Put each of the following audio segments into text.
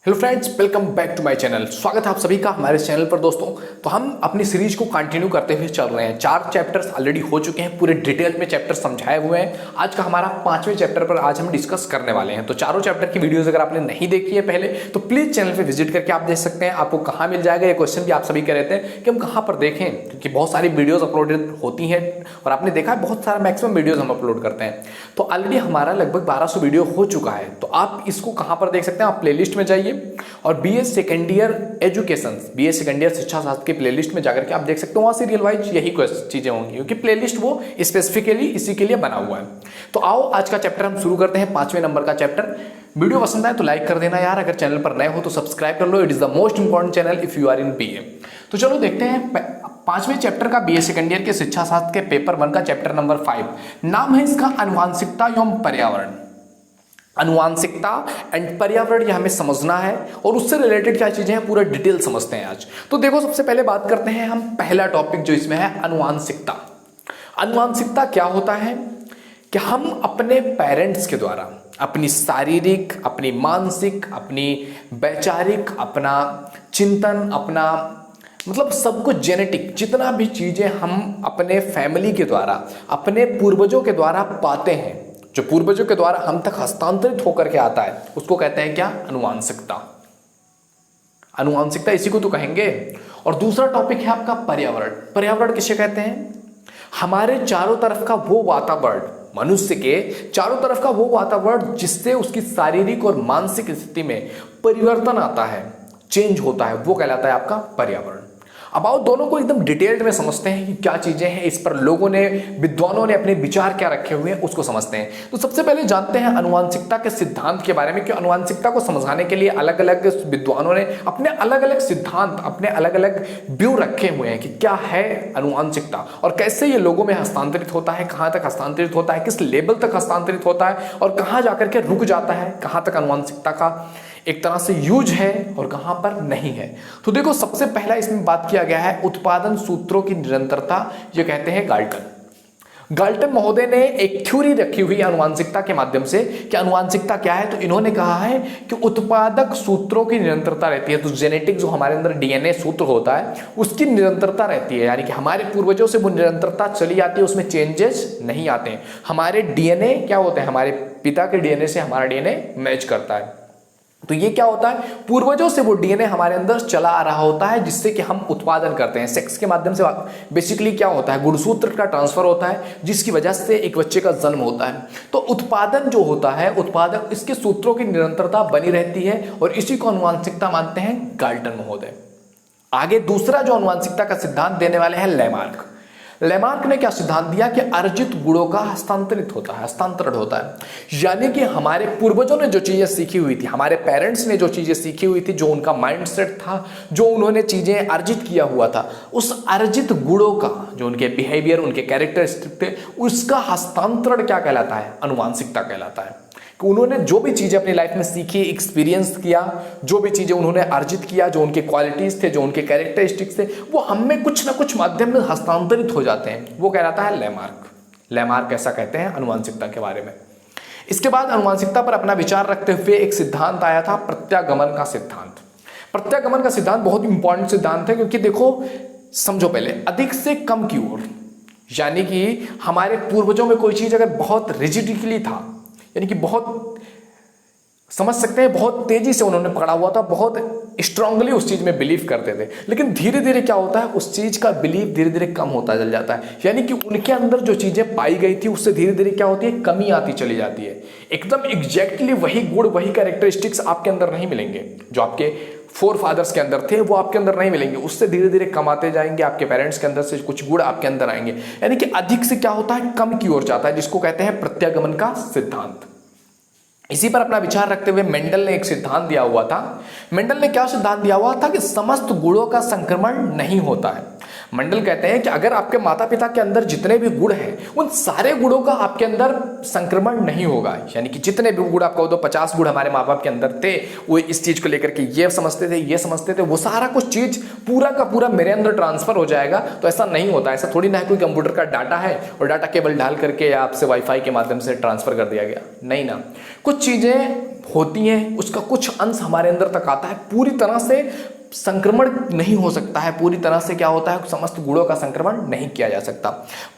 Hello friends, welcome back to my channel. स्वागत है आप सभी का हमारे चैनल पर। दोस्तों, तो हम अपनी सीरीज को कंटिन्यू करते हुए चल रहे हैं। 4 चैप्टर्स ऑलरेडी हो चुके हैं, पूरे डिटेल में चैप्टर समझाए हुए हैं। आज का हमारा 5वें चैप्टर पर आज हम डिस्कस करने वाले हैं। तो चारों चैप्टर की वीडियोस अगर आपने नहीं देखी है पहले, तो प्लीज चैनल पर विजिट करके आप देख सकते हैं। आपको कहाँ मिल जाएगा, ये क्वेश्चन भी आप सभी कह रहे थे कि हम कहाँ पर देखें, क्योंकि बहुत सारी वीडियोज अपलोडेड होती हैं और आपने देखा है बहुत सारा मैक्सिमम वीडियोज हम अपलोड करते हैं। तो ऑलरेडी हमारा लगभग 1200 वीडियो हो चुका है। तो आप इसको कहाँ पर देख सकते हैं, आप प्लेलिस्ट में जाइए और BA second year education, BA second year शिक्षा शास्त्र के प्लेलिस्ट में जाकर के आप देख सकते हो। वहां सीरियल वाइज यही चीजें होंगी, क्योंकि प्लेलिस्ट वो स्पेसिफिकली इसी के लिए बना हुआ है। तो आओ आज का चैप्टर हम शुरू करते हैं, 5वें नंबर का चैप्टर। वीडियो पसंद आए तो लाइक कर देना यार, अगर चैनल पर नए हो तो सब्सक्राइब कर लो। It is the most important channel if you are in BA. तो चलो देखते हैं 5वें चैप्टर का, बीए सेकेंड ईयर के शिक्षा शास्त्र के पेपर 1 का चैप्टर नंबर 5। नाम है इसका आनुवांशिकता एवं पर्यावरण। आनुवांशिकता एंड पर्यावरण, यह हमें समझना है और उससे रिलेटेड क्या चीजें हैं पूरा डिटेल समझते हैं आज। तो देखो, सबसे पहले बात करते हैं हम पहला टॉपिक जो इसमें है, अनुवांशिकता। अनुवांशिकता क्या होता है कि हम अपने पेरेंट्स के द्वारा अपनी शारीरिक, अपनी मानसिक, अपनी वैचारिक, अपना चिंतन, अपना मतलब सब कुछ जेनेटिक, जितना भी चीजें हम अपने फैमिली के द्वारा, अपने पूर्वजों के द्वारा पाते हैं, जो पूर्वजों के द्वारा हम तक हस्तांतरित होकर के आता है, उसको कहते हैं क्या, अनुवांशिकता। अनुवांशिकता इसी को तो कहेंगे। और दूसरा टॉपिक है आपका पर्यावरण। पर्यावरण किसे कहते हैं, हमारे चारों तरफ का वो वातावरण, मनुष्य के चारों तरफ का वो वातावरण जिससे उसकी शारीरिक और मानसिक स्थिति में परिवर्तन आता है, चेंज होता है, वो कहलाता है आपका पर्यावरण। अब आओ दोनों को एकदम डिटेल्ड में समझते हैं कि क्या चीजें हैं, इस पर लोगों ने, विद्वानों ने अपने विचार क्या रखे हुए हैं, उसको समझते हैं। तो सबसे पहले जानते हैं अनुवांशिकता के सिद्धांत के बारे में, कि अनुवांशिकता को समझाने के लिए अलग अलग विद्वानों ने अपने अलग अलग सिद्धांत, अपने अलग अलग व्यू रखे हुए हैं कि क्या है अनुवांशिकता और कैसे ये लोगों में हस्तांतरित होता है, कहां तक हस्तांतरित होता है, किस लेवल तक हस्तांतरित होता है और कहां जाकर के रुक जाता है, कहां तक अनुवांशिकता का एक तरह से यूज है और कहां पर नहीं है। तो देखो, सबसे पहला इसमें बात किया गया है उत्पादन सूत्रों की निरंतरता, ये कहते हैं गाल्टन। गाल्टन महोदय ने एक थ्योरी रखी हुई अनुवांशिकता के माध्यम से कि अनुवांशिकता क्या है। तो इन्होंने कहा है कि उत्पादक सूत्रों की निरंतरता रहती है। तो जेनेटिक जो हमारे अंदर डीएनए सूत्र होता है, उसकी निरंतरता रहती है, यानी कि हमारे पूर्वजों से वो निरंतरता चली आती है, उसमें चेंजेस नहीं आते हैं। हमारे डीएनए क्या होते हैं, हमारे पिता के डीएनए से हमारा डीएनए मैच करता है। तो ये क्या होता है, पूर्वजों से वो डीएनए हमारे अंदर चला आ रहा होता है, जिससे कि हम उत्पादन करते हैं। सेक्स के माध्यम से बेसिकली क्या होता है, गुणसूत्र का ट्रांसफर होता है, जिसकी वजह से एक बच्चे का जन्म होता है। तो उत्पादन जो होता है, उत्पादक, इसके सूत्रों की निरंतरता बनी रहती है और इसी को अनुवांशिकता मानते हैं गाल्टन महोदय। आगे दूसरा जो अनुवांशिकता का सिद्धांत देने वाले हैं लेमार्क। लेमार्क ने क्या सिद्धांत दिया कि अर्जित गुणों का हस्तांतरित होता है, हस्तांतरण होता है। यानी कि हमारे पूर्वजों ने जो चीजें सीखी हुई थी, हमारे पेरेंट्स ने जो चीजें सीखी हुई थी, जो उनका माइंडसेट था, जो उन्होंने चीजें अर्जित किया हुआ था, उस अर्जित गुणों का, जो उनके बिहेवियर, उनके कैरेक्टरिस्टिक थे, उसका हस्तांतरण क्या कहलाता है, अनुवांशिकता कहलाता है। कि उन्होंने जो भी चीजें अपनी लाइफ में सीखी, एक्सपीरियंस किया, जो भी चीजें उन्होंने अर्जित किया, जो उनके क्वालिटीज थे, जो उनके कैरेक्टरिस्टिक्स थे, वो हमें कुछ ना कुछ माध्यम में हस्तांतरित हो जाते हैं, वो कहलाता है लेमार्क। लेमार्क ऐसा कहते हैं अनुवांशिकता के बारे में। इसके बाद अनुवांशिकता पर अपना विचार रखते हुए एक सिद्धांत आया था, प्रत्यागमन का सिद्धांत। प्रत्यागमन का सिद्धांत बहुत इंपॉर्टेंट सिद्धांत है, क्योंकि देखो, समझो पहले, अधिक से कम की ओर, यानी कि हमारे पूर्वजों में कोई चीज अगर बहुत रिजिडिकली था, यानी कि बहुत, समझ सकते हैं, बहुत तेजी से उन्होंने पकड़ा हुआ था, बहुत स्ट्रांगली उस चीज में बिलीव करते थे, लेकिन धीरे धीरे क्या होता है, उस चीज का बिलीव धीरे धीरे कम होता चल जाता है। यानी कि उनके अंदर जो चीजें पाई गई थी, उससे धीरे धीरे क्या होती है, कमी आती चली जाती है। एकदम एग्जैक्टली वही गुण, वही कैरेक्टरिस्टिक्स आपके अंदर नहीं मिलेंगे, जो आपके फोर फादर्स के अंदर थे वो आपके अंदर नहीं मिलेंगे, उससे धीरे धीरे कम आते जाएंगे। आपके पेरेंट्स के अंदर से कुछ गुण आपके अंदर आएंगे, यानी कि अधिक से क्या होता है, कम की ओर जाता है, जिसको कहते हैं प्रत्यागमन का सिद्धांत। इसी पर अपना विचार रखते हुए मेंडल ने एक सिद्धांत दिया हुआ था। मेंडल ने क्या सिद्धांत दिया हुआ था कि समस्त गुणों का संक्रमण नहीं होता है, मंडल कहते हैं कि अगर आपके माता पिता के अंदर जितने भी गुण हैं उन सारे गुणों का आपके अंदर संक्रमण नहीं होगा, यानी कि जितने भी गुण आपको तो 50 गुण हमारे माँ बाप के अंदर थे, वो इस चीज को लेकर के ये समझते थे, ये समझते थे, वो सारा कुछ चीज पूरा का पूरा मेरे अंदर ट्रांसफर हो जाएगा। तो ऐसा नहीं होता, ऐसा थोड़ी ना है कोई कंप्यूटर का डाटा है और डाटा केबल डाल करके या आपसे वाईफाई के माध्यम से ट्रांसफर कर दिया गया, नहीं ना। कुछ चीजें होती हैं, उसका कुछ अंश हमारे अंदर तक आता है, पूरी तरह से संक्रमण नहीं हो सकता है, पूरी तरह से क्या होता है, समस्त गुणों का संक्रमण नहीं किया जा सकता।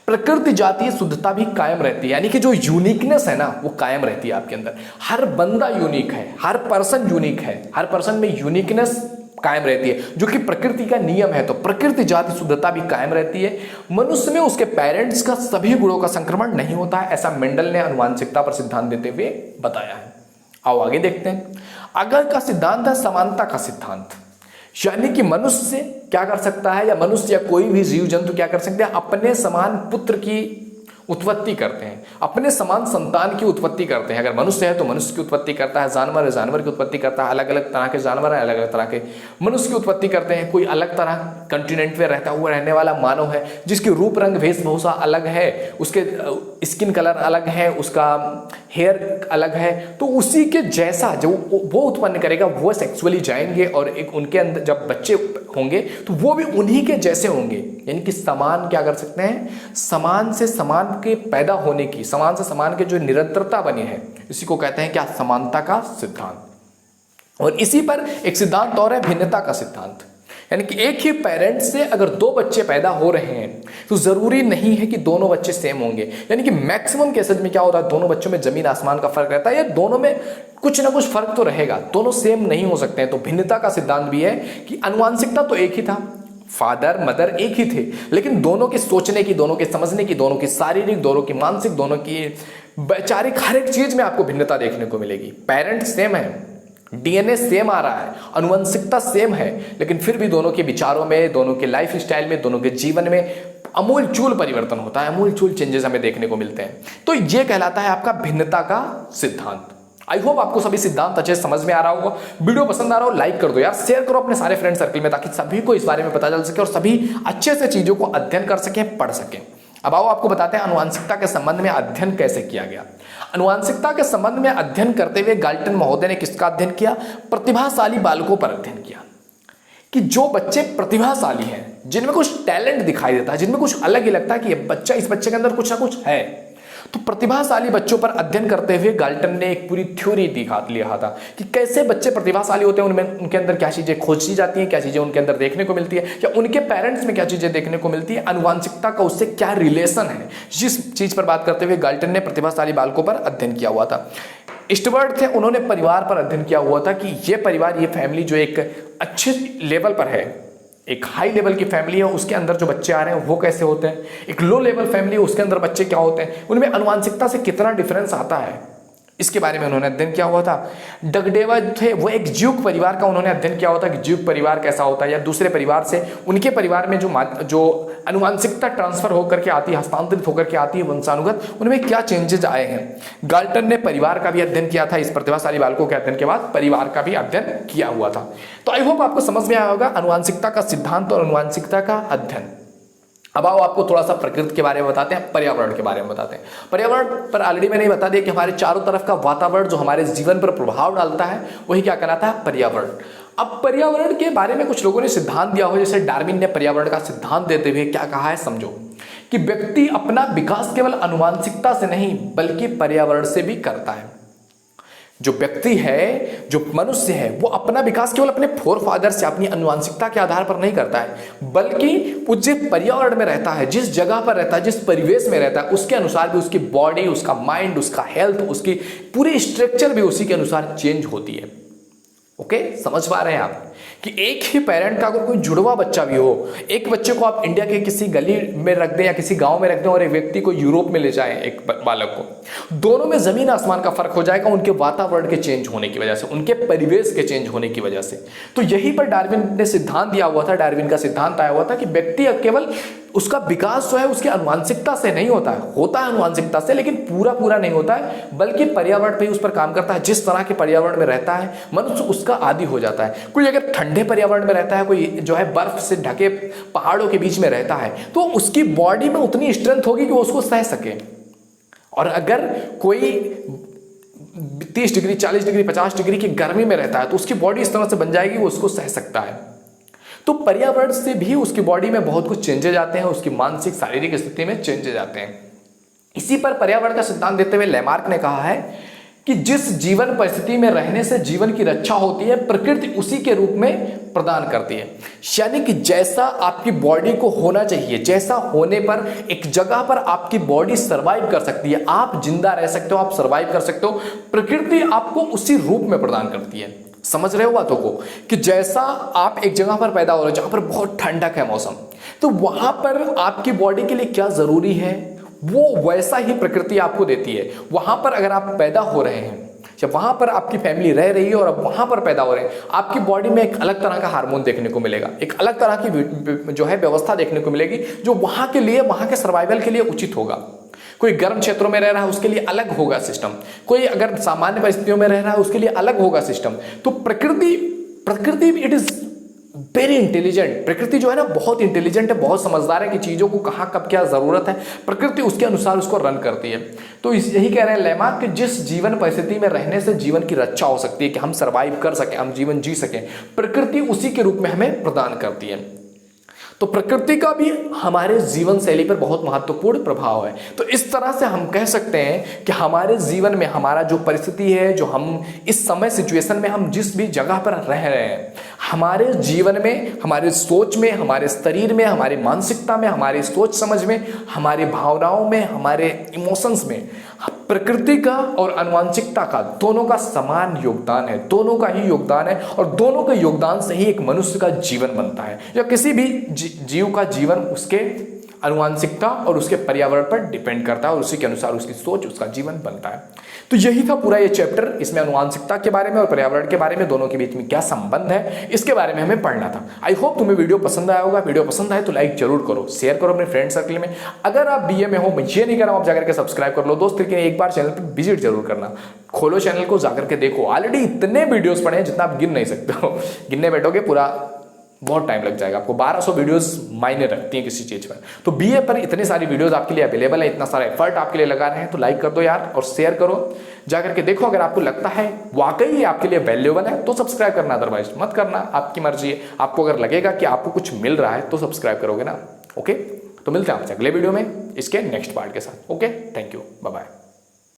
प्रकृति जातीय शुद्धता भी कायम रहती है, यानी कि जो यूनिकनेस है ना वो कायम रहती है आपके अंदर। हर बंदा यूनिक है, हर पर्सन यूनिक है, हर पर्सन में यूनिकनेस कायम रहती है, जो कि प्रकृति का नियम है। तो प्रकृति जाति शुद्धता भी कायम रहती है। मनुष्य में उसके पेरेंट्स का सभी गुणों का संक्रमण नहीं होता है, ऐसा मेंडल ने आनुवंशिकता पर सिद्धांत देते हुए बताया है। आओ आगे देखते हैं। अगला का सिद्धांत है समानता का सिद्धांत, यानी कि मनुष्य क्या कर सकता है, या मनुष्य या कोई भी जीव जंतु क्या कर सकते हैं, अपने समान पुत्र की उत्पत्ति करते हैं, अपने समान संतान की उत्पत्ति करते हैं। अगर मनुष्य है तो मनुष्य की उत्पत्ति करता है, जानवर है जानवर की उत्पत्ति करता है, अलग अलग तरह के जानवर है, अलग अलग तरह के मनुष्य की उत्पत्ति करते हैं। कोई अलग तरह कंटिनेंट में रहता हुआ रहने वाला मानव है जिसकी रूप रंग वेशभूषा अलग है, उसके स्किन कलर अलग है, उसका हेयर अलग है, तो उसी के जैसा जो वो उत्पन्न करेगा वो सेक्सुअली जाएंगे और एक उनके अंदर जब बच्चे होंगे तो वो भी उन्हीं के जैसे होंगे। यानी कि समान क्या कर सकते हैं, समान से समान के पैदा होने की, समान से समान के जो निरंतरता बनी है, इसी को कहते हैं क्या, समानता का सिद्धांत। और इसी पर एक सिद्धांत और है भिन्नता का सिद्धांत, यानी कि एक ही पेरेंट से अगर दो बच्चे पैदा हो रहे हैं तो जरूरी नहीं है कि दोनों बच्चे सेम होंगे। यानी कि मैक्सिमम केसेस में क्या होता है, दोनों बच्चों में जमीन आसमान का फर्क रहता है, या दोनों में कुछ ना कुछ फर्क तो रहेगा, दोनों सेम नहीं हो सकते हैं। तो भिन्नता का सिद्धांत भी है कि आनुवंशिकता तो एक ही था, फादर मदर एक ही थे, लेकिन दोनों के सोचने की, दोनों के समझने की, दोनों की शारीरिक, दोनों की मानसिक, दोनों की वैचारिक हर एक चीज में आपको भिन्नता देखने को मिलेगी। पेरेंट सेम है, डीएनए सेम आ रहा है, आनुवंशिकता सेम है, लेकिन फिर भी दोनों के विचारों में, दोनों के लाइफ स्टाइल में, दोनों के जीवन में अमूल चूल परिवर्तन होता है, अमूल चूल चेंजेस हमें देखने को मिलते हैं। तो ये कहलाता है आपका भिन्नता का सिद्धांत। आई होप आपको सभी सिद्धांत अच्छे समझ में आ रहा होगा। वीडियो पसंद आ रहा हो लाइक कर दो यार, शेयर करो अपने सारे फ्रेंड सर्कल में, ताकि सभी को इस बारे में पता चल सके और सभी अच्छे से चीजों को अध्ययन कर सकें, पढ़ सकें। अब आओ आपको बताते हैं आनुवंशिकता के संबंध में अध्ययन कैसे किया गया। आनुवंशिकता के संबंध में अध्ययन करते हुए गाल्टन महोदय ने किसका अध्ययन किया, प्रतिभाशाली बालकों पर अध्ययन किया, कि जो बच्चे प्रतिभाशाली हैं, जिनमें कुछ टैलेंट दिखाई देता है, जिनमें कुछ अलग ही लगता है कि ये बच्चा, इस बच्चे के अंदर कुछ ना कुछ है। तो प्रतिभाशाली बच्चों पर अध्ययन करते हुए गाल्टन ने एक पूरी थ्योरी लिया था कि कैसे बच्चे प्रतिभाशाली होते हैं, उनमें उनके अंदर क्या चीजें खोजी जाती हैं, क्या चीजें उनके अंदर देखने को मिलती है, या उनके पेरेंट्स में क्या चीजें देखने को मिलती है, आनुवंशिकता का उससे क्या रिलेशन है। जिस चीज पर बात करते हुए गाल्टन ने प्रतिभाशाली बालकों पर अध्ययन किया हुआ था। स्टुअर्ट थे, उन्होंने परिवार पर अध्ययन किया हुआ था कि ये परिवार, ये फैमिली जो एक अच्छे लेवल पर है, एक हाई लेवल की फैमिली है, उसके अंदर जो बच्चे आ रहे हैं वो कैसे होते हैं, एक लो लेवल फैमिली है, उसके अंदर बच्चे क्या होते हैं, उनमें आनुवंशिकता से कितना डिफरेंस आता है, इसके बारे में उन्होंने अध्ययन किया हुआ था। डगडेवा थे, वो एक ज्यूक परिवार का उन्होंने अध्ययन किया हुआ था कि ज्यूक परिवार कैसा होता है, या दूसरे परिवार से उनके परिवार में जो आनुवंशिकता ट्रांसफर होकर के आती है, हस्तांतरित होकर के आती है वंशानुगत, उनमें क्या चेंजेस आए हैं। गाल्टन ने परिवार का भी अध्ययन किया था, इस प्रतिभाशाली बालकों के अध्ययन के बाद परिवार का भी अध्ययन किया हुआ था। तो आई होप आपको समझ में आया होगा आनुवंशिकता का सिद्धांत और आनुवंशिकता का अध्ययन। अब आओ आपको थोड़ा सा प्रकृति के बारे में बताते हैं, पर्यावरण के बारे में बताते हैं। पर्यावरण पर ऑलरेडी मैंने बता दिया कि हमारे चारों तरफ का वातावरण जो हमारे जीवन पर प्रभाव डालता है वही क्या कहलाता है, पर्यावरण। अब पर्यावरण के बारे में कुछ लोगों ने सिद्धांत दिया हो, जैसे डार्विन ने पर्यावरण का सिद्धांत देते हुए क्या कहा है, समझो कि व्यक्ति अपना विकास केवल आनुवंशिकता से नहीं बल्कि पर्यावरण से भी करता है। जो व्यक्ति है, जो मनुष्य है, वो अपना विकास केवल अपने फोरफादर से, अपनी आनुवंशिकता के आधार पर नहीं करता है, बल्कि वो जिस पर्यावरण में रहता है, जिस जगह पर रहता है, जिस परिवेश में रहता है, उसके अनुसार भी उसकी बॉडी, उसका माइंड, उसका हेल्थ, उसकी पूरी स्ट्रक्चर भी उसी के अनुसार चेंज होती है। ओके, समझ पा रहे हैं आप कि एक ही पेरेंट का अगर कोई जुड़वा बच्चा भी हो, एक बच्चे को आप इंडिया के किसी गली में रख दें या किसी गांव में रख दें और एक व्यक्ति को यूरोप में ले जाएं, एक बालक को, दोनों में जमीन आसमान का फर्क हो जाएगा उनके वातावरण के चेंज होने की वजह से, उनके परिवेश के चेंज होने की वजह से। तो यहीं पर डार्विन ने सिद्धांत दिया हुआ था, डार्विन का सिद्धांत आया हुआ था कि व्यक्ति केवल उसका विकास जो है उसकी आनुवांशिकता से नहीं होता है आनुवांशिकता से, लेकिन पूरा नहीं होता है, बल्कि पर्यावरण पे ही उस पर काम करता है। जिस तरह के पर्यावरण में रहता है मनुष्य उसका आदी हो जाता है। कोई अगर ठंडे पर्यावरण में रहता है, कोई जो है बर्फ से ढके पहाड़ों के बीच में रहता है, तो उसकी बॉडी में उतनी स्ट्रेंथ होगी कि वो उसको सह सके। और अगर कोई 30 डिग्री 40 डिग्री 50 डिग्री की गर्मी में रहता है तो उसकी बॉडी इस तरह से बन जाएगी वो उसको सह सकता है। तो पर्यावरण से भी उसकी बॉडी में बहुत कुछ चेंजेज आते हैं, उसकी मानसिक शारीरिक स्थिति में चेंजेज आते हैं। इसी पर पर्यावरण का सिद्धांत देते हुए लेमार्क ने कहा है कि जिस जीवन परिस्थिति में रहने से जीवन की रक्षा होती है, प्रकृति उसी के रूप में प्रदान करती है। यानी कि जैसा आपकी बॉडी को होना चाहिए, जैसा होने पर एक जगह पर आपकी बॉडी सरवाइव कर सकती है, आप जिंदा रह सकते हो, आप सरवाइव कर सकते हो, प्रकृति आपको उसी रूप में प्रदान करती है। समझ रहे हो बातों को कि जैसा आप एक जगह पर पैदा हो रहे हो जहां पर बहुत ठंडक है मौसम, तो वहां पर आपकी बॉडी के लिए क्या जरूरी है वो वैसा ही प्रकृति आपको देती है। वहां पर अगर आप पैदा हो रहे हैं, जब वहां पर आपकी फैमिली रह रही है और आप वहां पर पैदा हो रहे हैं, आपकी बॉडी में एक अलग तरह का हार्मोन देखने को मिलेगा, एक अलग तरह की जो है व्यवस्था देखने को मिलेगी जो वहां के लिए, वहां के सर्वाइवल के लिए उचित होगा। कोई गर्म क्षेत्रों में रह रहा है उसके लिए अलग होगा सिस्टम, कोई अगर सामान्य परिस्थितियों में रह रहा है उसके लिए अलग होगा सिस्टम। तो प्रकृति इट इज वेरी इंटेलिजेंट। प्रकृति जो है ना बहुत इंटेलिजेंट है, बहुत समझदार है कि चीजों को कहाँ कब क्या जरूरत है, प्रकृति उसके अनुसार उसको रन करती है। तो यही कह रहे हैं लेमार्क कि जिस जीवन परिस्थिति में रहने से जीवन की रक्षा हो सकती है, कि हम सरवाइव कर सकें, हम जीवन जी सकें, प्रकृति उसी के रूप में हमें प्रदान करती है। तो प्रकृति का भी हमारे जीवन शैली पर बहुत महत्वपूर्ण प्रभाव है। तो इस तरह से हम कह सकते हैं कि हमारे जीवन में हमारा जो परिस्थिति है, जो हम इस समय सिचुएशन में हम जिस भी जगह पर रह रहे हैं, हमारे जीवन में, हमारे सोच में, हमारे शरीर में, हमारी मानसिकता में, हमारी सोच समझ में, हमारी भावनाओं में, हमारे इमोशंस में प्रकृति का और आनुवंशिकता का दोनों का समान योगदान है, दोनों का ही योगदान है। और दोनों के योगदान से ही एक मनुष्य का जीवन बनता है, या किसी भी जीव का जीवन उसके आनुवंशिकता और उसके पर्यावरण पर डिपेंड करता है और उसी के अनुसार उसकी सोच, उसका जीवन बनता है। तो यही था पूरा ये चैप्टर। इसमें आनुवंशिकता के बारे में और पर्यावरण के बारे में, दोनों के बीच में क्या संबंध है, इसके बारे में हमें पढ़ना था। आई होप तुम्हें वीडियो पसंद आया होगा। वीडियो पसंद आए तो लाइक जरूर करो, शेयर करो अपने फ्रेंड सर्कल में। अगर आप बीए में हो, मैं ये नहीं कर रहा हूं, आप जाकर के सब्सक्राइब कर लो दोस्त, लेकिन एक बार चैनल पर विजिट जरूर करना। खोलो चैनल को, जाकर के देखो, ऑलरेडी इतने वीडियोस पड़े हैं जितना आप गिन नहीं सकते हो। गिनने बैठोगे पूरा बहुत टाइम लग जाएगा आपको। 1200 वीडियोस मायने रखती हैं किसी चीज पर। तो बीए पर इतनी सारी वीडियोस आपके लिए अवेलेबल है, इतना सारा एफर्ट आपके लिए लगा रहे हैं, तो लाइक कर दो यार और शेयर करो, जाकर के देखो। अगर आपको लगता है वाकई ये आपके लिए वैल्यूएबल है तो सब्सक्राइब करना, अदरवाइज मत करना, आपकी मर्जी है। आपको अगर लगेगा कि आपको कुछ मिल रहा है तो सब्सक्राइब करोगे ना। ओके, तो मिलते हैं आपसे अगले वीडियो में इसके नेक्स्ट पार्ट के साथ। Okay, thank you, bye bye.